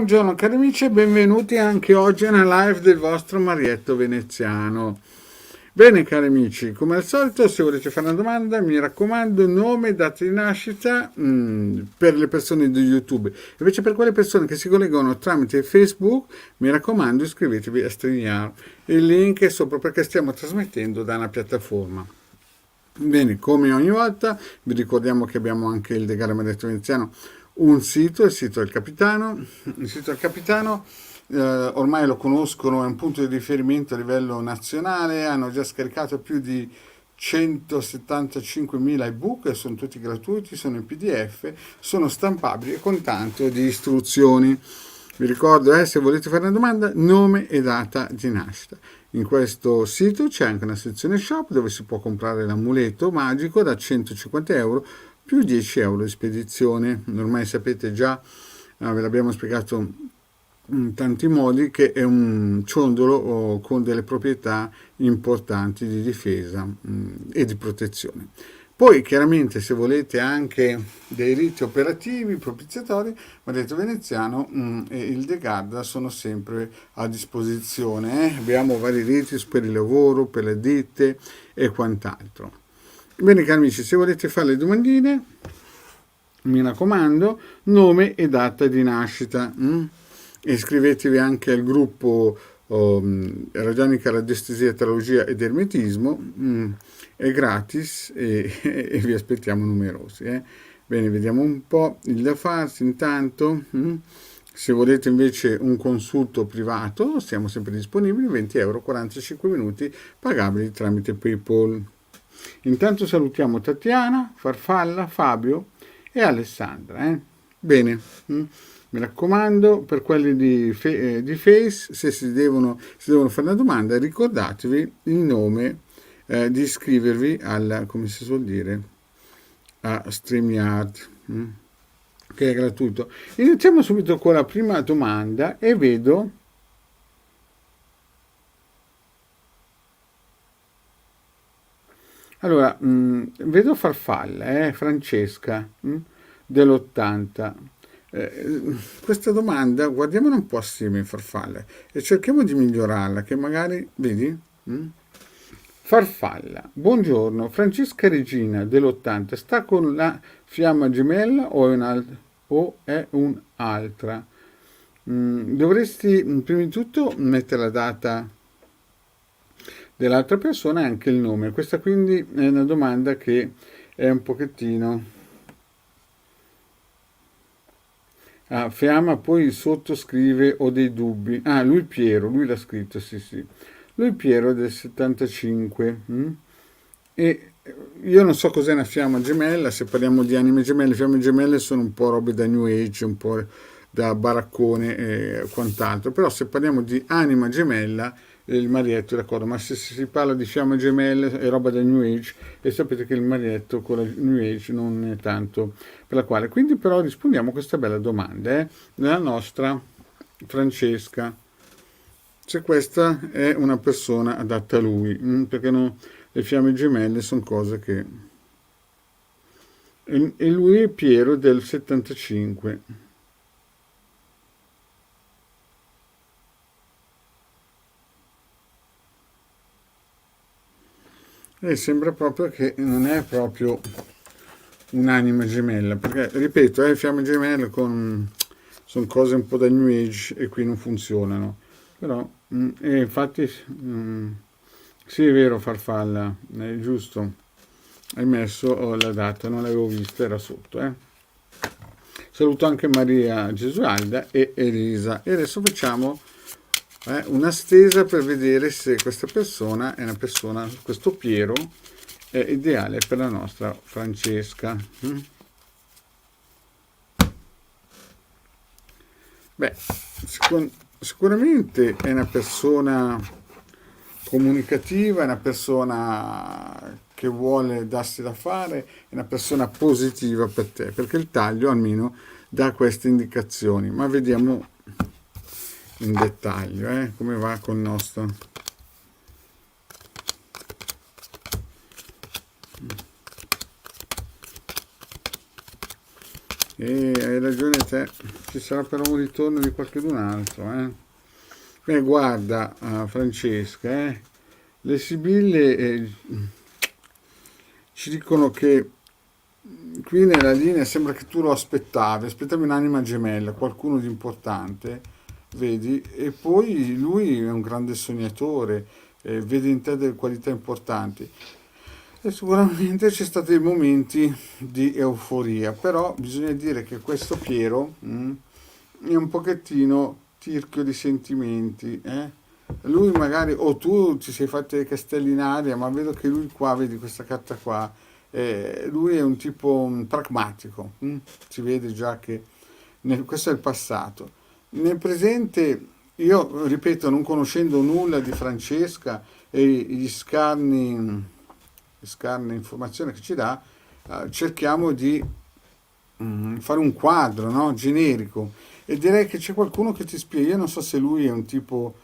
Buongiorno cari amici e benvenuti anche oggi nella live del vostro Marietto Veneziano. Bene cari amici, come al solito se volete fare una domanda mi raccomando nome, data di nascita per le persone di YouTube. Invece per quelle persone che si collegano tramite Facebook mi raccomando iscrivetevi a StreamYard. Il link è sopra perché stiamo trasmettendo da una piattaforma. Bene, come ogni volta vi ricordiamo che abbiamo anche il Degale Marietto Veneziano, un sito, il sito del Capitano. Il sito del Capitano ormai lo conoscono, è un punto di riferimento a livello nazionale, hanno già scaricato più di 175.000 ebook, sono tutti gratuiti, sono in PDF, sono stampabili con tanto di istruzioni. Vi ricordo, se volete fare una domanda, nome e data di nascita. In questo sito c'è anche una sezione shop dove si può comprare l'amuleto magico da 150 euro più 10 euro di spedizione. Ormai sapete già, ve l'abbiamo spiegato in tanti modi, che è un ciondolo con delle proprietà importanti di difesa e di protezione. Poi chiaramente se volete anche dei riti operativi, propiziatori, Marietto Veneziano e il De Garda sono sempre a disposizione. Abbiamo vari riti per il lavoro, per le ditte e quant'altro. Bene cari amici, se volete fare le domandine, mi raccomando, nome e data di nascita. Iscrivetevi anche al gruppo Radionica, Radiestesia, Teologia ed Ermetismo, è gratis e vi aspettiamo numerosi. Bene, vediamo un po' il da farsi intanto. Se volete invece un consulto privato, siamo sempre disponibili, 20 euro, 45 minuti, pagabili tramite PayPal. Intanto salutiamo Tatiana, Farfalla, Fabio e Alessandra. Bene, mi raccomando, per quelli di Face, se si devono fare una domanda, ricordatevi il nome di iscrivervi alla, come si suol dire, a StreamYard, che è gratuito. Iniziamo subito con la prima domanda e vedo allora, vedo Farfalla, Francesca, dell'80. Questa domanda guardiamola un po' assieme, Farfalla, e cerchiamo di migliorarla, che magari, vedi? Farfalla, buongiorno, Francesca Regina dell'80 sta con la fiamma gemella o è un'altra? Dovresti prima di tutto mettere la data dell'altra persona e anche il nome. Questa quindi è una domanda che è un pochettino Fiamma poi sottoscrive ho dei dubbi. Lui Piero, lui l'ha scritto, sì. Lui Piero del 75. E io non so cos'è una fiamma gemella, se parliamo di anime gemelle, fiamme gemelle sono un po' robe da New Age, un po' da baraccone e quant'altro, però se parliamo di anima gemella, il Marietto è d'accordo, ma se si parla di fiamme gemelle è roba da New Age e sapete che il Marietto con la New Age non è tanto per la quale. Quindi però rispondiamo a questa bella domanda della nostra Francesca, se questa è una persona adatta a lui, perché no, le fiamme gemelle sono cose che... E lui è Piero del 75. E sembra proprio che non è proprio un'anima gemella, perché ripeto, fiamme gemelle sono cose un po' da New Age e qui non funzionano. Però, e infatti, sì è vero Farfalla, è giusto, hai messo la data, non l'avevo vista, era sotto. Saluto anche Maria Gesualda e Elisa. E adesso facciamo una stesa per vedere se questa persona è una persona, questo Piero, è ideale per la nostra Francesca. Beh, sicuramente è una persona comunicativa, è una persona che vuole darsi da fare, è una persona positiva per te, perché il taglio almeno dà queste indicazioni. Ma vediamo in dettaglio come va con il nostro... E hai ragione te, ci sarà però un ritorno di qualcun altro, eh? Guarda, Francesca, le Sibille ci dicono che qui nella linea sembra che tu lo aspettavi un'anima gemella, qualcuno di importante, vedi, e poi lui è un grande sognatore, vede in te delle qualità importanti. E sicuramente c'è stati dei momenti di euforia, però bisogna dire che questo Piero è un pochettino tirchio di sentimenti, eh? Lui magari, o tu ti sei fatto dei castelli in aria, ma vedo che lui qua, vedi questa carta qua, lui è un tipo pragmatico, si vede già che questo è il passato. Nel presente, io ripeto, non conoscendo nulla di Francesca e gli scarne informazioni che ci dà, cerchiamo di fare un quadro, no? Generico. E direi che c'è qualcuno che ti spia. Io non so se lui è un tipo,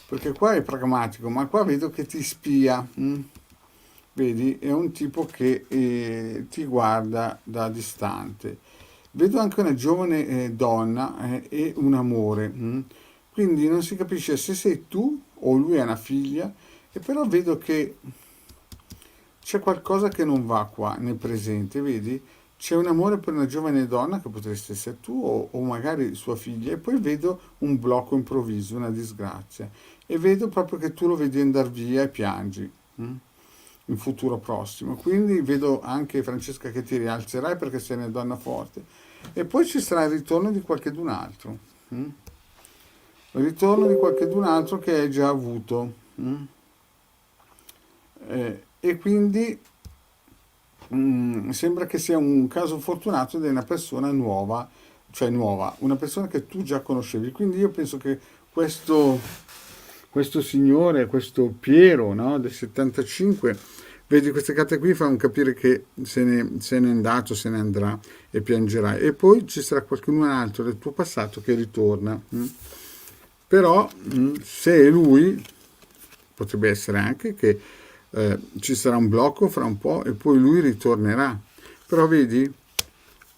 perché qua è pragmatico, ma qua vedo che ti spia. Vedi, è un tipo che ti guarda da distante. Vedo anche una giovane donna e un amore. Quindi non si capisce se sei tu o lui è una figlia, e però vedo che c'è qualcosa che non va qua nel presente, vedi? C'è un amore per una giovane donna che potresti essere tu o magari sua figlia, e poi vedo un blocco improvviso, una disgrazia, e vedo proprio che tu lo vedi andare via e piangi in futuro prossimo. Quindi vedo anche, Francesca, che ti rialzerai perché sei una donna forte, e poi ci sarà il ritorno di qualchedun altro. mm? Il ritorno di qualchedun altro che hai già avuto. E quindi sembra che sia un caso fortunato di una persona nuova, cioè nuova, una persona che tu già conoscevi. Quindi io penso che questo signore, questo Piero, no, del 75, vedi queste carte qui fanno capire che se n'è andato, se ne andrà e piangerà. E poi ci sarà qualcun altro del tuo passato che ritorna. Però se è lui, potrebbe essere anche che ci sarà un blocco fra un po' e poi lui ritornerà. Però vedi,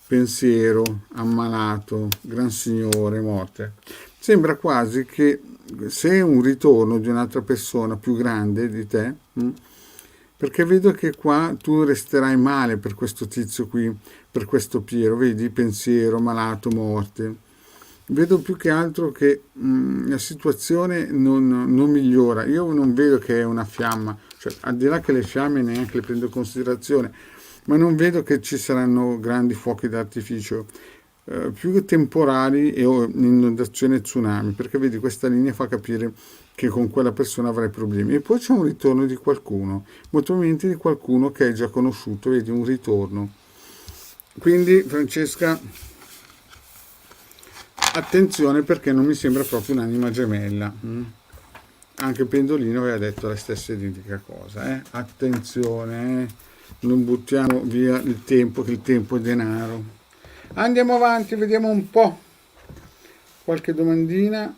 pensiero, ammalato, gran signore, morte. Sembra quasi che se è un ritorno di un'altra persona più grande di te, perché vedo che qua tu resterai male per questo tizio qui, per questo Piero, vedi, pensiero, malato, morte. Vedo più che altro che la situazione non migliora. Io non vedo che è una fiamma, cioè al di là che le fiamme neanche le prendo in considerazione, ma non vedo che ci saranno grandi fuochi d'artificio, più temporali e inondazione e tsunami, perché vedi questa linea fa capire che con quella persona avrai problemi. E poi c'è un ritorno di qualcuno, molto probabilmente di qualcuno che hai già conosciuto, vedi un ritorno. Quindi Francesca, attenzione perché non mi sembra proprio un'anima gemella. Anche Pendolino aveva detto la stessa identica cosa. Attenzione, non buttiamo via il tempo, che il tempo è denaro. Andiamo avanti, vediamo un po'. Qualche domandina.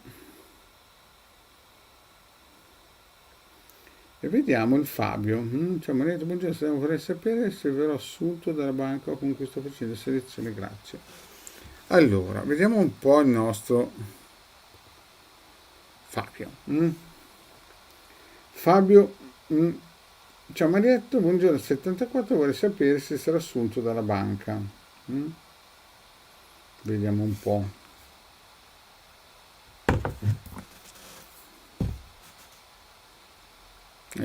E vediamo il Fabio. Ciao Marietta, buongiorno, vorrei sapere se verrò assunto dalla banca o con questo facendo selezione, grazie. Allora, vediamo un po' il nostro Fabio. Fabio, ciao Marietto, buongiorno, 74, vorrei sapere se sarà assunto dalla banca. Vediamo un po'.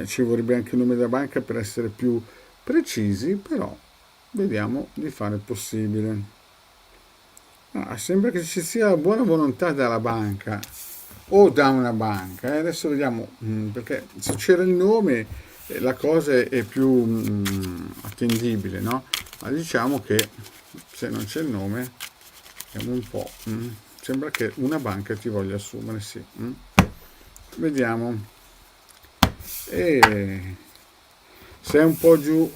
Ci vorrebbe anche il nome della banca per essere più precisi, però vediamo di fare il possibile. Sembra che ci sia buona volontà dalla banca o da una banca. Adesso vediamo, perché se c'era il nome la cosa è più attendibile, no? Ma diciamo che se non c'è il nome, vediamo un po'. Sembra che una banca ti voglia assumere, sì. Vediamo. E sei un po' giù,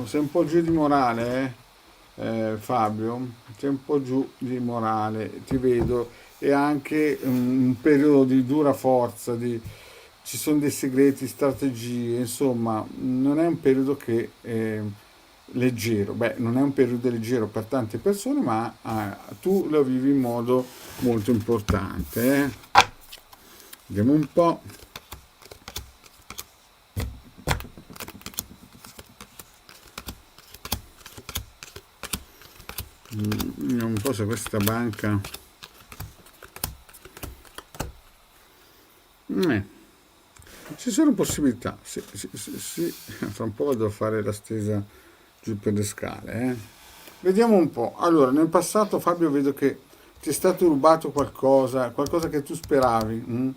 sei un po' giù di morale, Fabio, sei un po' giù di morale, ti vedo, e anche un periodo di dura forza, ci sono dei segreti, strategie, insomma, non è un periodo che leggero. Beh, non è un periodo leggero per tante persone, ma tu lo vivi in modo molto importante. Vediamo un po'. Vediamo un po' se questa banca... Ci sono possibilità, sì, sì, sì, sì. Fra un po' vado a fare la stesa giù per le scale. Vediamo un po'. Allora, nel passato Fabio vedo che ti è stato rubato qualcosa, qualcosa che tu speravi,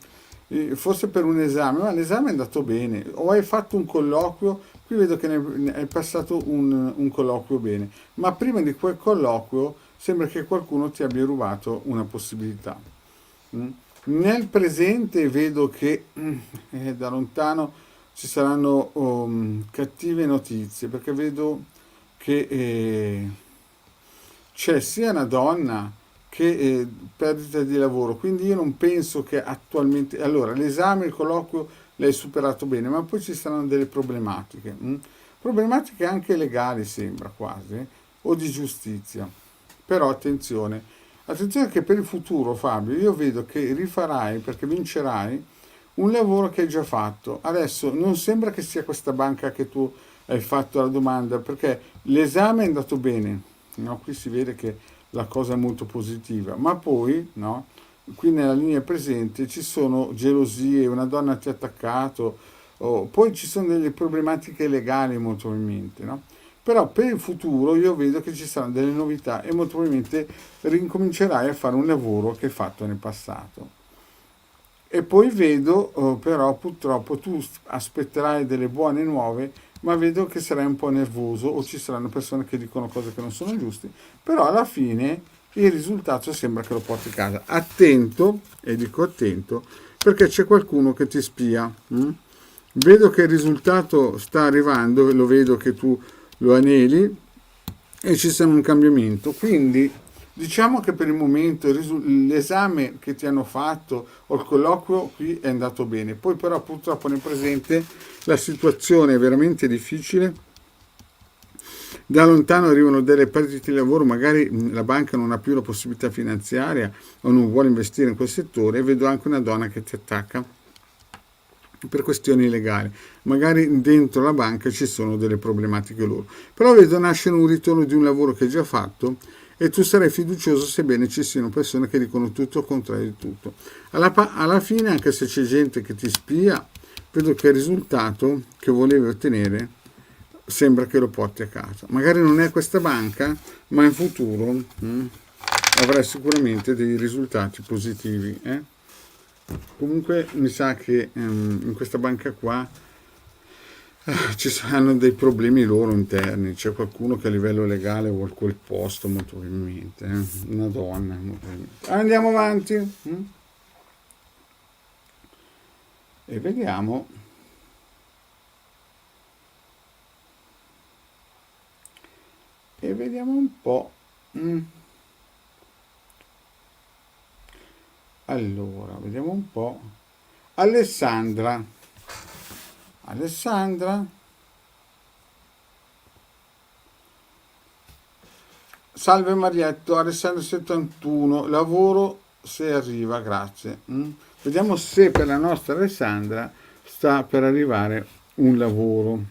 forse per un esame, ma l'esame è andato bene, o hai fatto un colloquio, qui vedo che ne hai passato un colloquio bene, ma prima di quel colloquio sembra che qualcuno ti abbia rubato una possibilità. Mm. Nel presente vedo che da lontano ci saranno cattive notizie, perché vedo che c'è sia una donna che perdita di lavoro, quindi io non penso che attualmente... Allora, l'esame, il colloquio l'hai superato bene, ma poi ci saranno delle problematiche, problematiche anche legali sembra quasi, o di giustizia. Però attenzione, attenzione che per il futuro Fabio io vedo che rifarai, perché vincerai, un lavoro che hai già fatto. Adesso non sembra che sia questa banca che tu hai fatto la domanda, perché l'esame è andato bene, no? Qui si vede che la cosa è molto positiva, ma poi, no? Qui nella linea presente ci sono gelosie, una donna ti ha attaccato, poi ci sono delle problematiche legali molto probabilmente, no? Però per il futuro io vedo che ci saranno delle novità e molto probabilmente rincomincerai a fare un lavoro che hai fatto nel passato. E poi vedo, però purtroppo tu aspetterai delle buone nuove, ma vedo che sarai un po' nervoso o ci saranno persone che dicono cose che non sono giuste, però alla fine il risultato sembra che lo porti a casa. Attento, e dico attento, perché c'è qualcuno che ti spia. Vedo che il risultato sta arrivando, lo vedo che tu lo aneli e ci sarà un cambiamento. Quindi diciamo che per il momento l'esame che ti hanno fatto o il colloquio qui è andato bene. Poi però purtroppo nel presente la situazione è veramente difficile. Da lontano arrivano delle perdite di lavoro, magari la banca non ha più la possibilità finanziaria o non vuole investire in quel settore, e vedo anche una donna che ti attacca per questioni legali. Magari dentro la banca ci sono delle problematiche loro. Però vedo nascere un ritorno di un lavoro che hai già fatto e tu sarai fiducioso sebbene ci siano persone che dicono tutto il contrario di tutto. Alla fine, anche se c'è gente che ti spia, vedo che il risultato che volevi ottenere sembra che lo porti a casa. Magari non è questa banca, ma in futuro avrai sicuramente dei risultati positivi. Comunque mi sa che in questa banca qua ci saranno dei problemi loro interni, c'è qualcuno che a livello legale vuole quel posto molto probabilmente, una donna molto probabilmente. Andiamo avanti e vediamo. E vediamo un po'. Allora, vediamo un po'. Alessandra. Salve Marietto, Alessandro 71, lavoro se arriva, grazie. Vediamo se per la nostra Alessandra sta per arrivare un lavoro.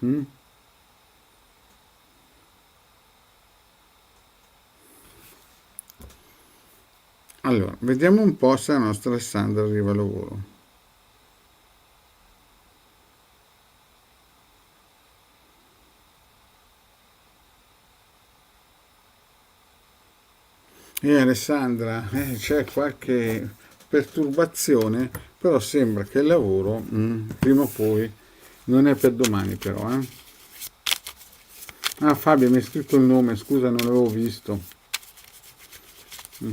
Allora, vediamo un po' se la nostra Alessandra arriva al lavoro. Alessandra, c'è qualche perturbazione, però sembra che il lavoro, prima o poi, non è per domani però, Ah, Fabio, mi hai scritto il nome, scusa, non l'avevo visto.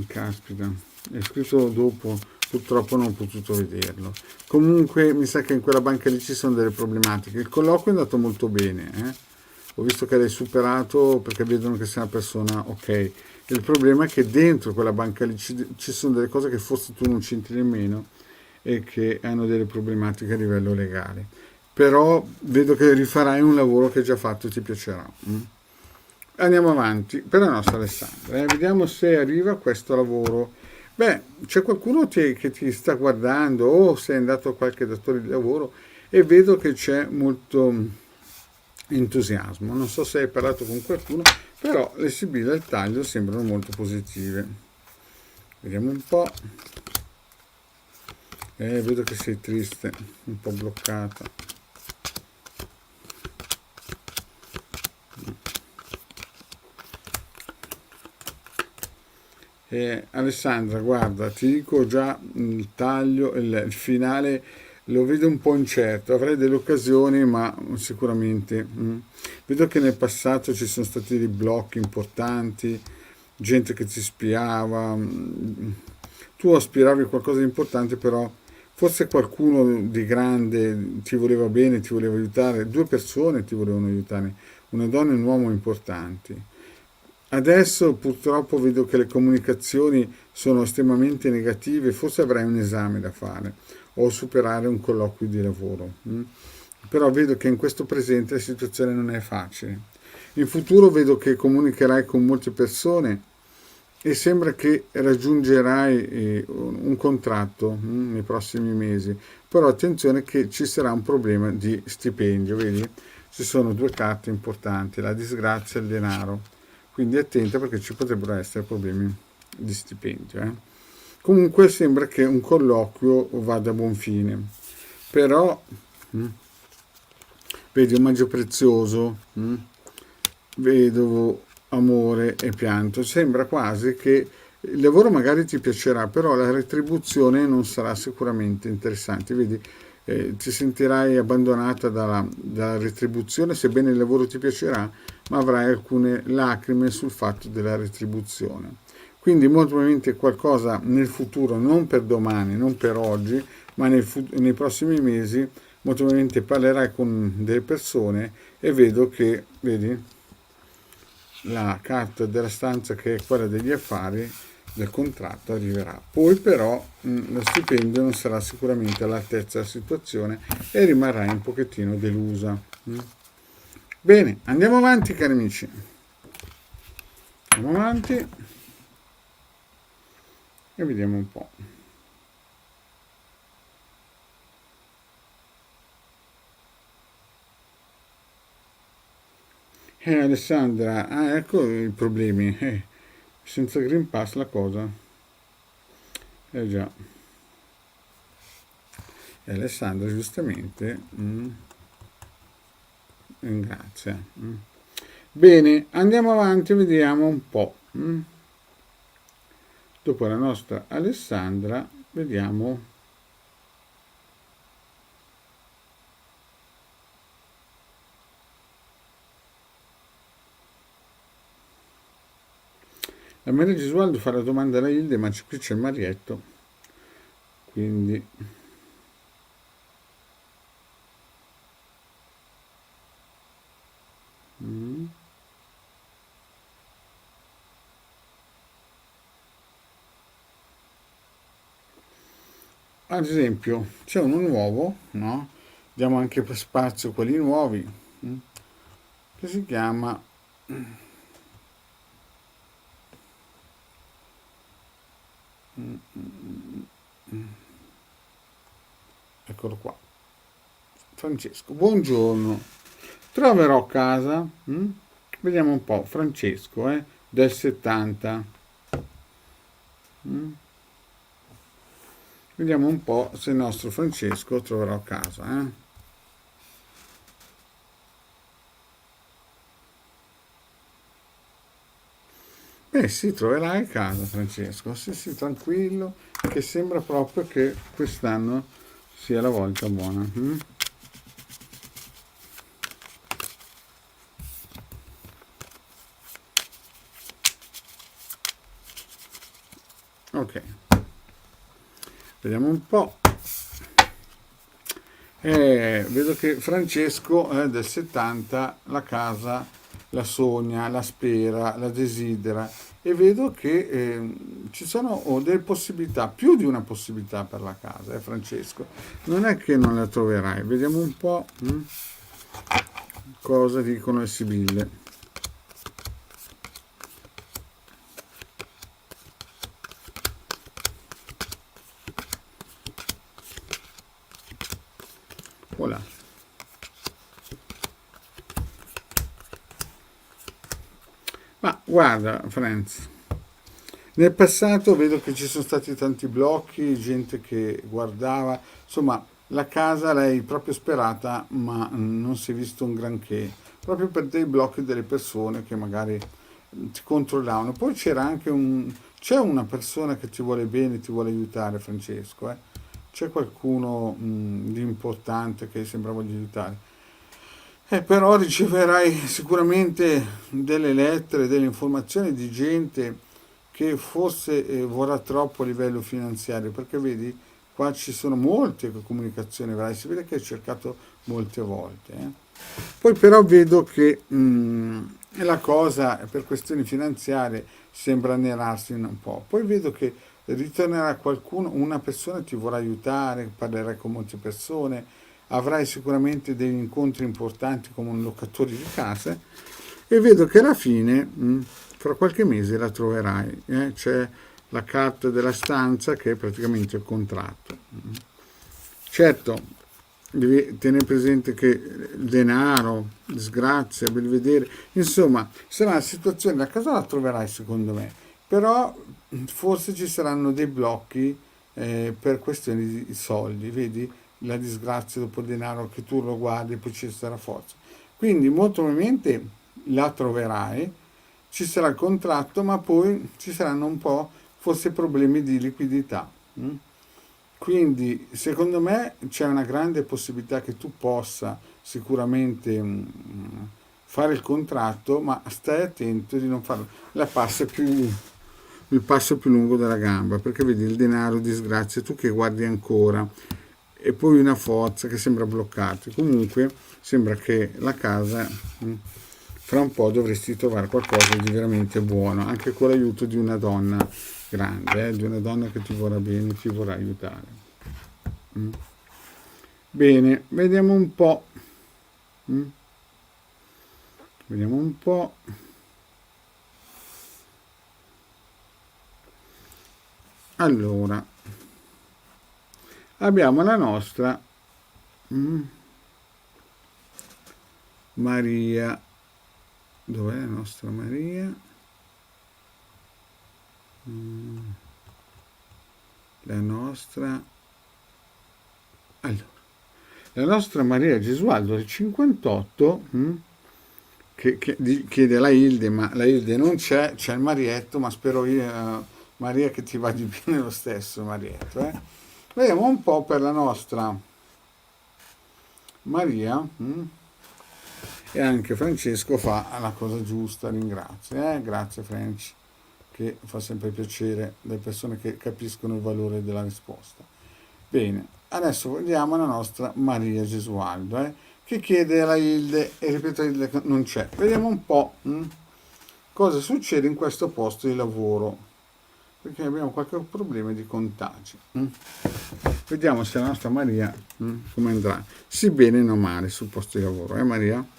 Caspita, è scritto dopo, purtroppo non ho potuto vederlo. Comunque mi sa che in quella banca lì ci sono delle problematiche. Il colloquio è andato molto bene, Ho visto che l'hai superato perché vedono che sei una persona ok. Il problema è che dentro quella banca lì ci sono delle cose che forse tu non c'entri nemmeno e che hanno delle problematiche a livello legale. Però vedo che rifarai un lavoro che hai già fatto e ti piacerà. Andiamo avanti per la nostra Alessandra, vediamo se arriva questo lavoro. Beh, c'è qualcuno che ti sta guardando o sei andato a qualche datore di lavoro e vedo che c'è molto entusiasmo. Non so se hai parlato con qualcuno, però le sibille al taglio sembrano molto positive. Vediamo un po'. Vedo che sei triste, un po' bloccata. Alessandra, guarda, ti dico già il taglio, il finale lo vedo un po' incerto, avrei delle occasioni, ma sicuramente. Vedo che nel passato ci sono stati dei blocchi importanti, gente che ti spiava, tu aspiravi a qualcosa di importante, però forse qualcuno di grande ti voleva bene, ti voleva aiutare, due persone ti volevano aiutare, una donna e un uomo importanti. Adesso purtroppo vedo che le comunicazioni sono estremamente negative, forse avrai un esame da fare o superare un colloquio di lavoro. Però vedo che in questo presente la situazione non è facile. In futuro vedo che comunicherai con molte persone e sembra che raggiungerai un contratto nei prossimi mesi. Però attenzione che ci sarà un problema di stipendio, vedi? Ci sono due carte importanti, la disgrazia e il denaro. Quindi attenta perché ci potrebbero essere problemi di stipendio. Comunque sembra che un colloquio vada a buon fine, però vedi un maggio prezioso, vedo amore e pianto, sembra quasi che il lavoro magari ti piacerà, però la retribuzione non sarà sicuramente interessante, vedi, ti sentirai abbandonata dalla retribuzione, sebbene il lavoro ti piacerà, ma avrai alcune lacrime sul fatto della retribuzione. Quindi molto probabilmente qualcosa nel futuro, non per domani, non per oggi, ma nei prossimi mesi, molto probabilmente parlerai con delle persone e vedo che, vedi, la carta della stanza che è quella degli affari del contratto arriverà. Poi però lo stipendio non sarà sicuramente all'altezza della situazione e rimarrai un pochettino delusa. Bene, andiamo avanti cari amici. Andiamo avanti e vediamo un po'. Alessandra, ecco i problemi. Senza Green Pass la cosa. Già. E Alessandra giustamente ringrazia. Bene, andiamo avanti e vediamo un po'. Dopo la nostra Alessandra, vediamo. La Maria Gesualdo fa la domanda alla Hilde, ma qui c'è il Marietto, quindi ad esempio c'è uno nuovo, no? Diamo anche spazio a quelli nuovi, che si chiama eccolo qua, Francesco. Buongiorno, troverò casa. Vediamo un po', Francesco, del 70. Vediamo un po' se il nostro Francesco troverà casa. Beh sì, troverai casa Francesco, sì, tranquillo, che sembra proprio che quest'anno sia la volta buona. Ok, vediamo un po'. Vedo che Francesco del 70 la casa la sogna, la spera, la desidera e vedo che ci sono delle possibilità, più di una possibilità per la casa, Francesco. Non è che non la troverai, vediamo un po' cosa dicono le sibille. Ma guarda, Franz, nel passato vedo che ci sono stati tanti blocchi, gente che guardava, insomma, la casa l'hai proprio sperata, ma non si è visto un granché, proprio per dei blocchi delle persone che magari ti controllavano. Poi c'è una persona che ti vuole bene, ti vuole aiutare, Francesco, eh. C'è qualcuno di importante che sembra voglia aiutare. Però riceverai sicuramente delle lettere, delle informazioni di gente che forse vorrà troppo a livello finanziario, perché vedi, qua ci sono molte comunicazioni, avrai, si vede che hai cercato molte volte. Poi però vedo che la cosa per questioni finanziarie sembra annerarsi un po'. Poi vedo che ritornerà qualcuno, una persona ti vorrà aiutare, parlerai con molte persone, avrai sicuramente degli incontri importanti come un locatore di casa e vedo che alla fine, fra qualche mese la troverai. C'è la carta della stanza che è praticamente il contratto. Certo, devi tenere presente che il denaro, disgrazia, belvedere, insomma, sarà una situazione, la casa la troverai secondo me, però forse ci saranno dei blocchi per questioni di soldi, vedi? La disgrazia dopo il denaro che tu lo guardi e poi ci sarà forza. Quindi molto probabilmente la troverai, ci sarà il contratto, ma poi ci saranno un po' forse problemi di liquidità. Quindi secondo me c'è una grande possibilità che tu possa sicuramente fare il contratto, ma stai attento di non farlo. Il passo più lungo della gamba, perché vedi il denaro, disgrazia, tu che guardi ancora, e poi una forza che sembra bloccarti. Comunque sembra che la casa fra un po' dovresti trovare qualcosa di veramente buono, anche con l'aiuto di una donna grande, di una donna che ti vorrà bene, ti vorrà aiutare. Mm. Bene, vediamo un po'. Mm. Vediamo un po'. Allora, abbiamo la nostra mm, Maria. Dov'è la nostra Maria? La nostra... Allora, la nostra Maria Gesualdo del 58 che chiede alla Hilde, ma la Hilde non c'è il Marietto, ma spero io, Maria, che ti vada bene lo stesso, Marietto. Vediamo un po' per la nostra Maria. E anche Francesco fa la cosa giusta, ringrazio. Grazie Franci, che fa sempre piacere le persone che capiscono il valore della risposta. Bene, adesso vediamo la nostra Maria Gesualdo, che chiede alla Hilde, e ripeto, Hilde non c'è. Vediamo un po' cosa succede in questo posto di lavoro, perché abbiamo qualche problema di contagi. Vediamo se la nostra Maria come andrà, sì bene o male sul posto di lavoro, Maria?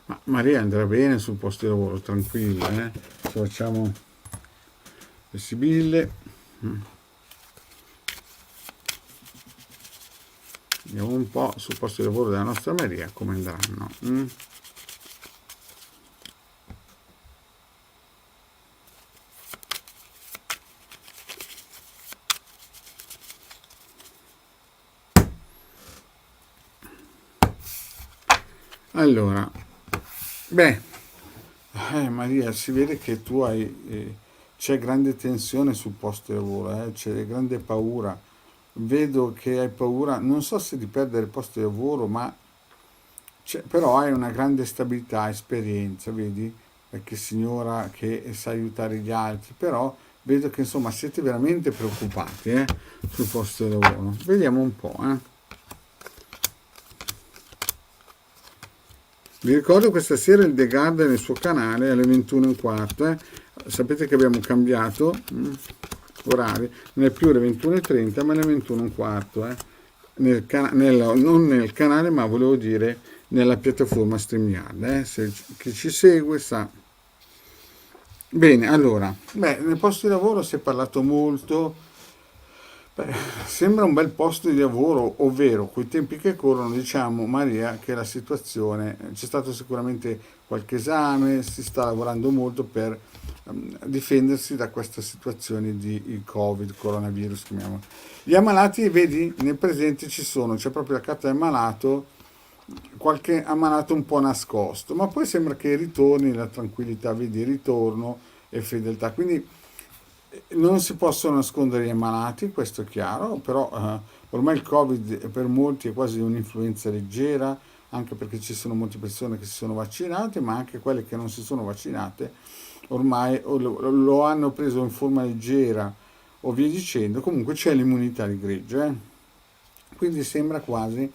Ma Maria andrà bene sul posto di lavoro, tranquilla, ci facciamo le sibille. Vediamo un po' sul posto di lavoro della nostra Maria come andranno. Allora, beh, Maria, si vede che tu c'è grande tensione sul posto di lavoro, c'è grande paura. Vedo che hai paura, non so se di perdere il posto di lavoro, ma però hai una grande stabilità, esperienza, vedi? Perché signora che sa aiutare gli altri, però vedo che insomma siete veramente preoccupati sul posto di lavoro. Vediamo un po'. Vi ricordo questa sera il The Garden nel suo canale alle 21:15. Sapete che abbiamo cambiato orari, non è più alle 21:30 ma alle 21:15. Non nel canale, ma volevo dire nella piattaforma StreamYard. Chi ci segue sa. Bene, allora, nel posto di lavoro si è parlato molto Beh, sembra un bel posto di lavoro, ovvero coi tempi che corrono, diciamo Maria che la situazione, c'è stato sicuramente qualche esame, si sta lavorando molto per difendersi da questa situazione di Covid, coronavirus, chiamiamolo. Gli ammalati, vedi, nel presente ci sono, c'è proprio la carta del malato, qualche ammalato un po' nascosto, ma poi sembra che ritorni la tranquillità, vedi, ritorno e fedeltà. Quindi non si possono nascondere gli ammalati, questo è chiaro, però ormai il Covid per molti è quasi un'influenza leggera, anche perché ci sono molte persone che si sono vaccinate, ma anche quelle che non si sono vaccinate ormai lo hanno preso in forma leggera o via dicendo, comunque c'è l'immunità di gregge, quindi sembra quasi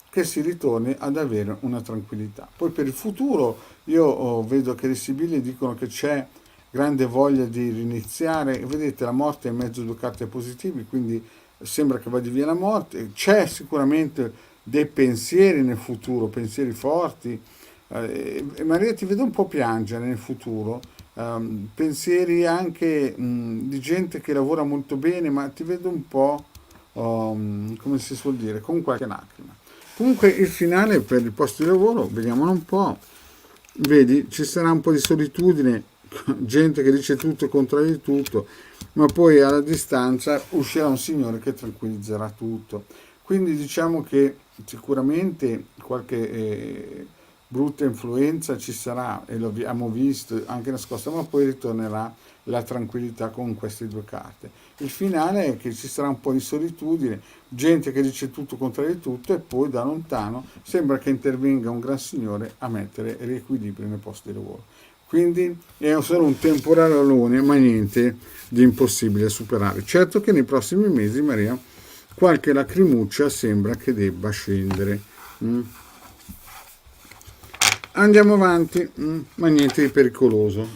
che si ritorni ad avere una tranquillità. Poi per il futuro io vedo che le sibille dicono che c'è grande voglia di riniziare, vedete la morte è in mezzo a due carte positive, quindi sembra che vada via la morte, c'è sicuramente dei pensieri nel futuro, pensieri forti, e Maria ti vedo un po' piangere nel futuro, pensieri anche di gente che lavora molto bene, ma ti vedo un po', come si suol dire, con qualche lacrima. Comunque il finale per il posto di lavoro, vediamolo un po', vedi, ci sarà un po' di solitudine, gente che dice tutto e contrario di tutto, ma poi alla distanza uscirà un signore che tranquillizzerà tutto. Quindi diciamo che sicuramente qualche brutta influenza ci sarà e lo abbiamo visto anche nascosta, ma poi ritornerà la tranquillità con queste due carte. Il finale è che ci sarà un po' di solitudine, gente che dice tutto contro di tutto e poi da lontano sembra che intervenga un gran signore a mettere riequilibrio nel posto di lavoro. Quindi è solo un temporale, ma niente di impossibile da superare. Certo che nei prossimi mesi, Maria, qualche lacrimuccia sembra che debba scendere. Mm. Andiamo avanti, ma niente di pericoloso,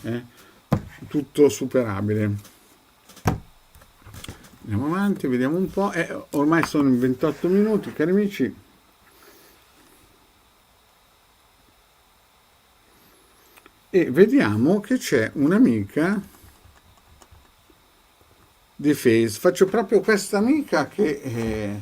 tutto superabile. Andiamo avanti, vediamo un po'. Ormai sono in 28 minuti, cari amici. E vediamo che c'è un'amica di Face. Faccio proprio questa amica che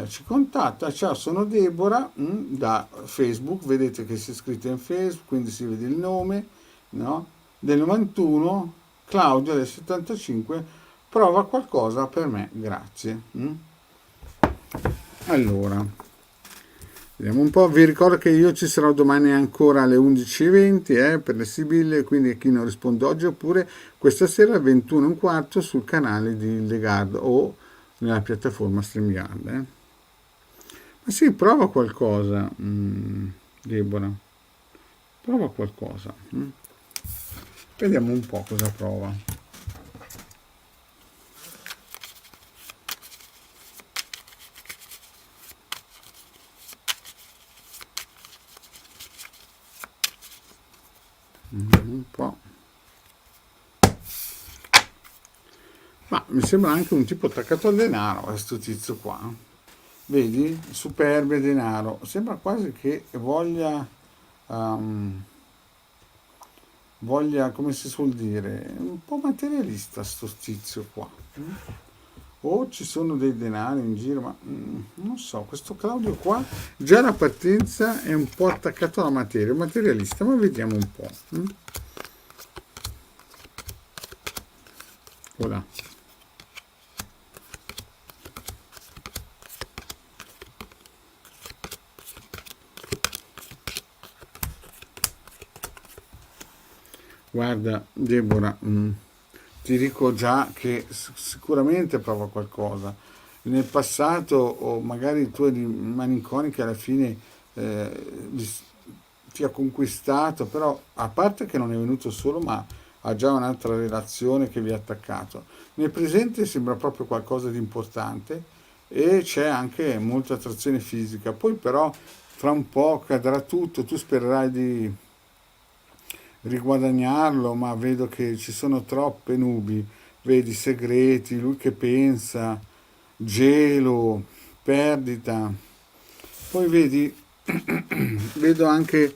ci contatta. Ciao, sono Deborah da Facebook. Vedete che si è iscritta in Facebook, quindi si vede il nome, no? Del 91, Claudio del 75. Prova qualcosa per me, grazie. Allora, vediamo un po', vi ricordo che io ci sarò domani ancora alle 11:20 per le Sibille, quindi a chi non risponde oggi, oppure questa sera alle 21:15 sul canale di Ildegardo o nella piattaforma StreamYard. Ma sì, prova qualcosa, Deborah, prova qualcosa. Vediamo un po' cosa prova. Un po'. Ma mi sembra anche un tipo attaccato al denaro, questo tizio qua. Vedi? Superbia, denaro. Sembra quasi che voglia, come si suol dire, un po' materialista sto tizio qua. O ci sono dei denari in giro, ma non so, questo Claudio qua, già la partenza è un po' attaccato alla materia, materialista, ma vediamo un po'. Voilà. Guarda, Deborah, ti dico già che sicuramente prova qualcosa. Nel passato, o magari tu eri malinconica, alla fine ti ha conquistato, però a parte che non è venuto solo, ma ha già un'altra relazione che vi ha attaccato. Nel presente sembra proprio qualcosa di importante e c'è anche molta attrazione fisica. Poi però fra un po' cadrà tutto, tu spererai di riguadagnarlo, ma vedo che ci sono troppe nubi, vedi segreti, lui che pensa, gelo, perdita. Poi vedi, vedo anche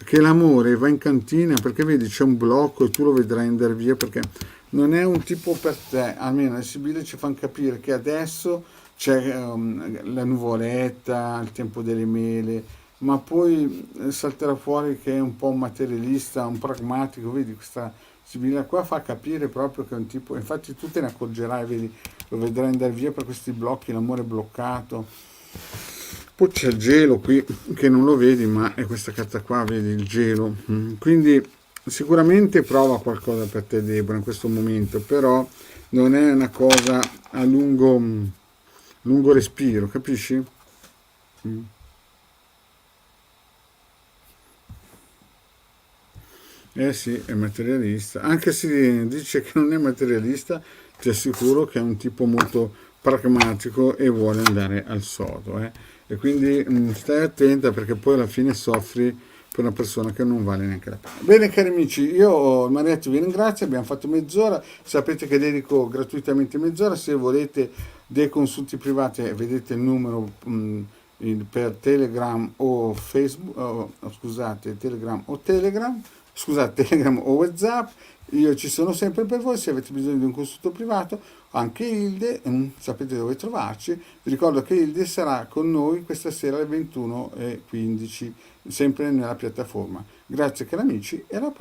che l'amore va in cantina perché vedi c'è un blocco e tu lo vedrai andare via perché non è un tipo per te, almeno le sibille ci fanno capire che adesso c'è la nuvoletta, il tempo delle mele, ma poi salterà fuori che è un po' un materialista, un pragmatico, vedi questa sibilla qua fa capire proprio che è un tipo, infatti tu te ne accorgerai, vedi, lo vedrai andare via per questi blocchi, l'amore è bloccato. Poi c'è il gelo qui, che non lo vedi, ma è questa carta qua, vedi il gelo. Quindi sicuramente prova qualcosa per te, Debra, in questo momento, però non è una cosa a lungo respiro, capisci? Mm. Eh sì, è materialista. Anche se dice che non è materialista, ti assicuro che è un tipo molto pragmatico e vuole andare al sodo. E quindi stai attenta perché poi alla fine soffri per una persona che non vale neanche la pena. Bene cari amici, io Marietto vi ringrazio, abbiamo fatto mezz'ora, sapete che dedico gratuitamente mezz'ora, se volete dei consulti privati vedete il numero per Telegram o Facebook, scusate, Telegram o Telegram, scusate, Telegram o WhatsApp, io ci sono sempre per voi, se avete bisogno di un consulto privato, anche Hilde, sapete dove trovarci, vi ricordo che Hilde sarà con noi questa sera alle 21:15, sempre nella piattaforma. Grazie cari amici e alla prossima.